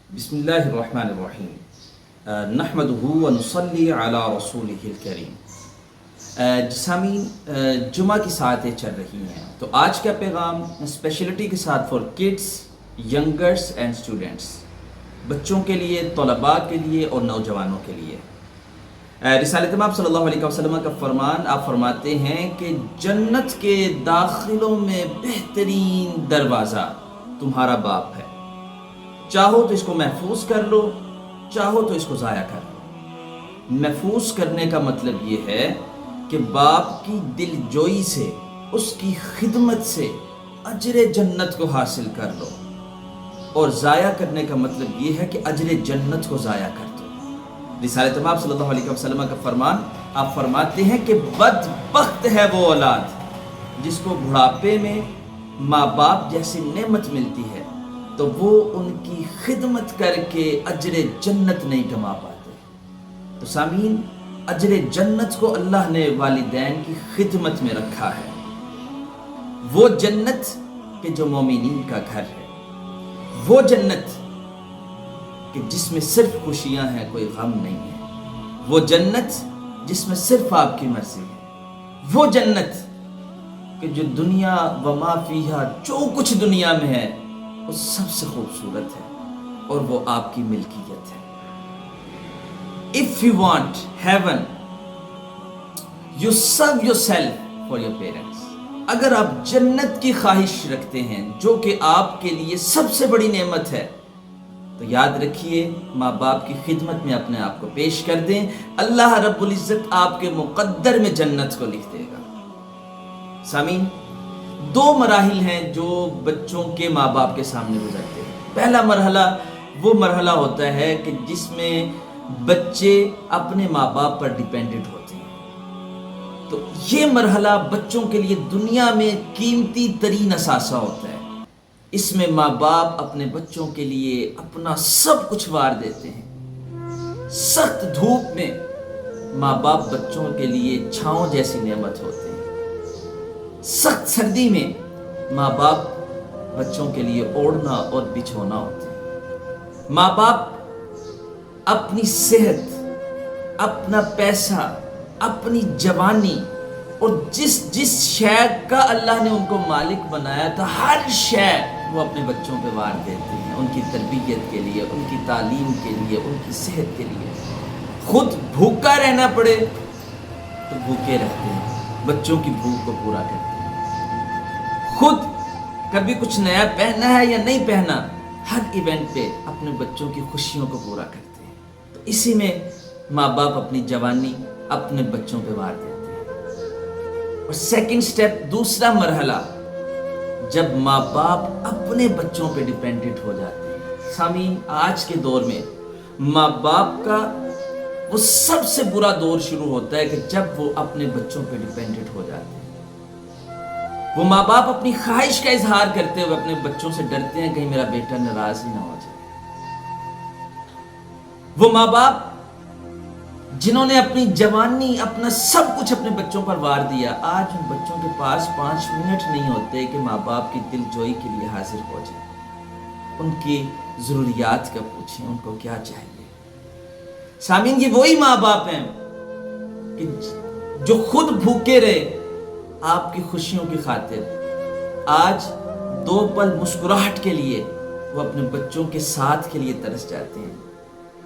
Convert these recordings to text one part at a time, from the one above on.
بسم اللہ الرحمن الرحیم نحمدہ و نصلی علی رسولہ الکریم۔ سامعین، جمعہ کی ساعتیں چل رہی ہیں، تو آج کا پیغام اسپیشلٹی کے ساتھ فار کڈس، ینگرس اینڈ اسٹوڈنٹس، بچوں کے لیے، طلباء کے لیے اور نوجوانوں کے لیے۔ رسالت امام صلی اللہ علیہ وسلم کا فرمان، آپ فرماتے ہیں کہ جنت کے داخلوں میں بہترین دروازہ تمہارا باپ ہے، چاہو تو اس کو محفوظ کر لو، چاہو تو اس کو ضائع کر لو۔ محفوظ کرنے کا مطلب یہ ہے کہ باپ کی دل جوئی سے، اس کی خدمت سے اجر جنت کو حاصل کر لو، اور ضائع کرنے کا مطلب یہ ہے کہ اجر جنت کو ضائع کر دو۔ رسالت امام صلی اللہ علیہ وسلم کا فرمان، آپ فرماتے ہیں کہ بدبخت ہے وہ اولاد جس کو بڑھاپے میں ماں باپ جیسی نعمت ملتی ہے تو وہ ان کی خدمت کر کے اجر جنت نہیں کما پاتے۔ تو سامعین، اجر جنت کو اللہ نے والدین کی خدمت میں رکھا ہے، وہ جنت کہ جو مومنین کا گھر ہے، وہ جنت کہ جس میں صرف خوشیاں ہیں، کوئی غم نہیں ہے، وہ جنت جس میں صرف آپ کی مرضی ہے، وہ جنت کہ جو دنیا وما فیہا، جو کچھ دنیا میں ہے وہ سب سے خوبصورت ہے اور وہ آپ کی ملکیت ہے۔ If you want heaven, you serve yourself for your parents۔ اگر آپ جنت کی خواہش رکھتے ہیں جو کہ آپ کے لیے سب سے بڑی نعمت ہے، تو یاد رکھیے ماں باپ کی خدمت میں اپنے آپ کو پیش کر دیں، اللہ رب العزت آپ کے مقدر میں جنت کو لکھ دے گا۔ سامعین، دو مراحل ہیں جو بچوں کے ماں باپ کے سامنے گزرتے ہیں۔ پہلا مرحلہ وہ مرحلہ ہوتا ہے کہ جس میں بچے اپنے ماں باپ پر ڈیپینڈنٹ ہوتے ہیں، تو یہ مرحلہ بچوں کے لیے دنیا میں قیمتی ترین اثاثہ ہوتا ہے۔ اس میں ماں باپ اپنے بچوں کے لیے اپنا سب کچھ وار دیتے ہیں۔ سخت دھوپ میں ماں باپ بچوں کے لیے چھاؤں جیسی نعمت ہوتے ہیں، سخت سردی میں ماں باپ بچوں کے لیے اوڑھنا اور بچھونا ہوتے ہیں۔ ماں باپ اپنی صحت، اپنا پیسہ، اپنی جوانی اور جس شے کا اللہ نے ان کو مالک بنایا تھا، ہر شے وہ اپنے بچوں پہ وار دیتے ہیں، ان کی تربیت کے لیے، ان کی تعلیم کے لیے، ان کی صحت کے لیے۔ خود بھوکا رہنا پڑے تو بھوکے رہتے ہیں، بچوں کی بھوک کو پورا کرتے ہیں۔ خود کبھی کچھ نیا پہنا ہے یا نہیں پہنا، ہر ایونٹ پہ اپنے بچوں کی خوشیوں کو پورا کرتے ہیں۔ تو اسی میں ماں باپ اپنی جوانی اپنے بچوں پہ وار دیتے ہیں۔ اور سیکنڈ سٹیپ، دوسرا مرحلہ، جب ماں باپ اپنے بچوں پہ ڈیپینڈنٹ ہو جاتے ہیں۔ سامعین، آج کے دور میں ماں باپ کا وہ سب سے برا دور شروع ہوتا ہے کہ جب وہ اپنے بچوں پہ ڈیپینڈنٹ ہو جاتے ہیں۔ وہ ماں باپ اپنی خواہش کا اظہار کرتے ہوئے اپنے بچوں سے ڈرتے ہیں کہیں میرا بیٹا ناراض ہی نہ ہو جائے۔ وہ ماں باپ جنہوں نے اپنی جوانی، اپنا سب کچھ اپنے بچوں پر وار دیا، آج ان بچوں کے پاس 5 منٹ نہیں ہوتے کہ ماں باپ کی دل جوئی کے لیے حاضر ہو جائیں، ان کی ضروریات کا پوچھیں، ان کو کیا چاہیے۔ سامعین، یہ وہی ماں باپ ہیں کہ جو خود بھوکے رہے آپ کی خوشیوں کی خاطر، آج 2 پل مسکراہٹ کے لیے وہ اپنے بچوں کے ساتھ کے لیے ترس جاتے ہیں۔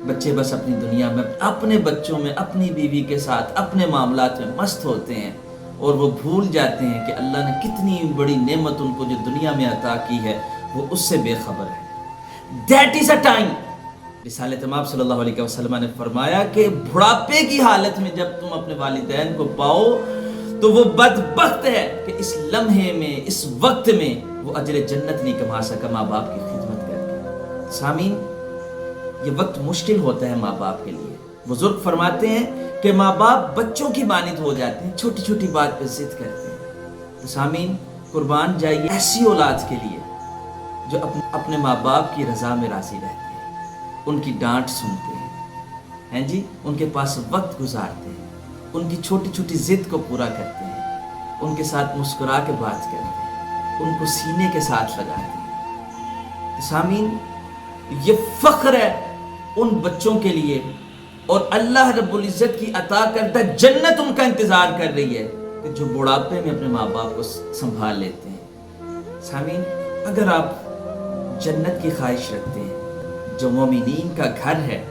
بچے بس اپنی دنیا میں، اپنے بچوں میں، اپنی بیوی کے ساتھ، اپنے معاملات میں مست ہوتے ہیں، اور وہ بھول جاتے ہیں کہ اللہ نے کتنی بڑی نعمت ان کو جو دنیا میں عطا کی ہے، وہ اس سے بے خبر ہے۔ That is a time، رسالت امام صلی اللہ علیہ وسلم نے فرمایا کہ بڑھاپے کی حالت میں جب تم اپنے والدین کو پاؤ تو وہ بدبخت ہے کہ اس لمحے میں، اس وقت میں وہ اجر جنت نہیں کما سکا ماں باپ کی خدمت کر کے۔ سامعین، یہ وقت مشکل ہوتا ہے ماں باپ کے لیے۔ بزرگ فرماتے ہیں کہ ماں باپ بچوں کی مانند ہو جاتے ہیں، چھوٹی چھوٹی بات پہ ضد کرتے ہیں۔ تو سامعین، قربان جائیے ایسی اولاد کے لیے جو اپنے ماں باپ کی رضا میں راضی رہتے ہیں، ان کی ڈانٹ سنتے ہیں جی، ان کے پاس وقت گزارتے ہیں، ان کی چھوٹی چھوٹی ضد کو پورا کرتے ہیں، ان کے ساتھ مسکرا کے بات کرتے ہیں، ان کو سینے کے ساتھ لگاتے ہیں۔ تو سامعین، یہ فخر ہے ان بچوں کے لیے، اور اللہ رب العزت کی عطا کردہ جنت ان کا انتظار کر رہی ہے کہ جو بڑھاپے میں اپنے ماں باپ کو سنبھال لیتے ہیں۔ سامعین، اگر آپ جنت کی خواہش رکھتے ہیں جو مومنین کا گھر ہے،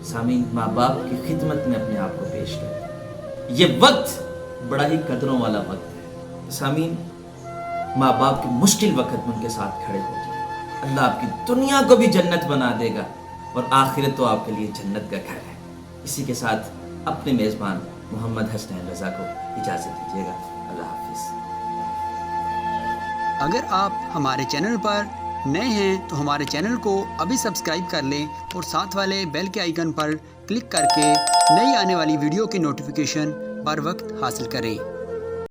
سامعین ماں باپ کی خدمت میں اپنے آپ کو پیش کریں۔ یہ وقت بڑا ہی قدروں والا وقت ہے۔ سامعین، ماں باپ کے مشکل وقت میں ان کے ساتھ کھڑے ہو جائیں، اللہ آپ کی دنیا کو بھی جنت بنا دے گا اور آخرت تو آپ کے لیے جنت کا گھر ہے۔ اسی کے ساتھ اپنے میزبان محمد حسنین رضا کو اجازت دیجیے گا۔ اللہ حافظ۔ اگر آپ ہمارے چینل پر نئے ہیں تو ہمارے چینل کو ابھی سبسکرائب کر لیں اور ساتھ والے بیل کے آئیکن پر کلک کر کے نئی آنے والی ویڈیو کی نوٹیفیکیشن بر وقت حاصل کریں۔